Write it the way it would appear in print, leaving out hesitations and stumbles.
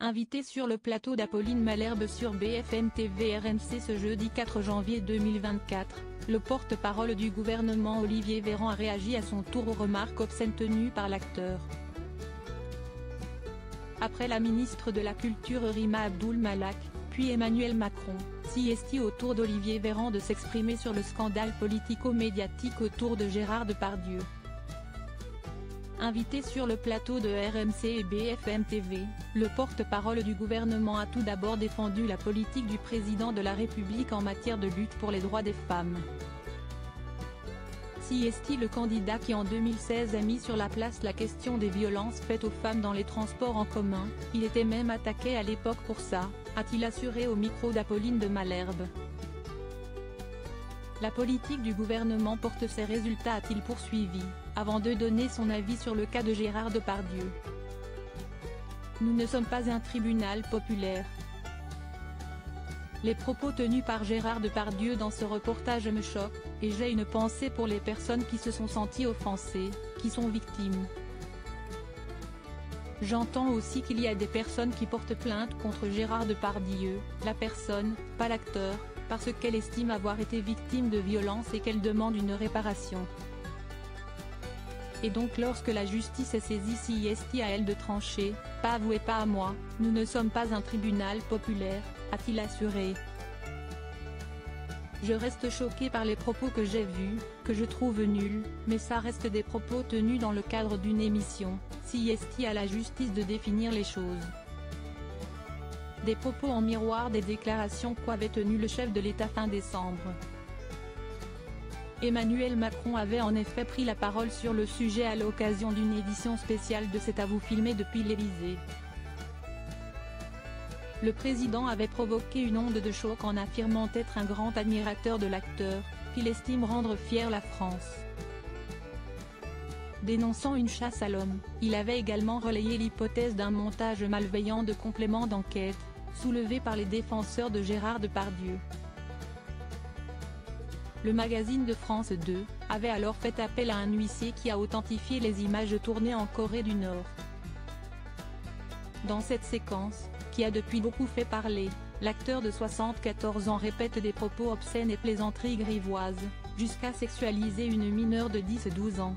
Invité sur le plateau d'Apolline Malherbe sur BFM TV RMC ce jeudi 4 janvier 2024, le porte-parole du gouvernement Olivier Véran a réagi à son tour aux remarques obscènes tenues par l'acteur. Après la ministre de la Culture Rima Abdul Malak, puis Emmanuel Macron, s'y au tour d'Olivier Véran de s'exprimer sur le scandale politico-médiatique autour de Gérard Depardieu. Invité sur le plateau de RMC et BFM TV, le porte-parole du gouvernement a tout d'abord défendu la politique du président de la République en matière de lutte pour les droits des femmes. Le candidat qui en 2016 a mis sur la place la question des violences faites aux femmes dans les transports en commun, il était même attaqué à l'époque pour ça, a-t-il assuré au micro d'Apolline de Malherbe. La politique du gouvernement porte ses résultats, a-t-il poursuivi, avant de donner son avis sur le cas de Gérard Depardieu. Nous ne sommes pas un tribunal populaire. Les propos tenus par Gérard Depardieu dans ce reportage me choquent, et j'ai une pensée pour les personnes qui se sont senties offensées, qui sont victimes. J'entends aussi qu'il y a des personnes qui portent plainte contre Gérard Depardieu, la personne, pas l'acteur, parce qu'elle estime avoir été victime de violences et qu'elle demande une réparation. Et donc lorsque la justice est saisie, c'est à elle de trancher, pas à vous et pas à moi, nous ne sommes pas un tribunal populaire, a-t-il assuré. Je reste choqué par les propos que j'ai vus, que je trouve nuls, mais ça reste des propos tenus dans le cadre d'une émission, c'est à la justice de définir les choses. Des propos en miroir des déclarations qu'avait tenues le chef de l'État fin décembre. Emmanuel Macron avait en effet pris la parole sur le sujet à l'occasion d'une édition spéciale de C'est à vous filmé depuis l'Élysée. Le président avait provoqué une onde de choc en affirmant être un grand admirateur de l'acteur, qu'il estime rendre fier la France. Dénonçant une chasse à l'homme, il avait également relayé l'hypothèse d'un montage malveillant de compléments d'enquête, soulevé par les défenseurs de Gérard Depardieu. Le magazine de France 2 avait alors fait appel à un huissier qui a authentifié les images tournées en Corée du Nord. Dans cette séquence, qui a depuis beaucoup fait parler, l'acteur de 74 ans répète des propos obscènes et plaisanteries grivoises, jusqu'à sexualiser une mineure de 10-12 ans.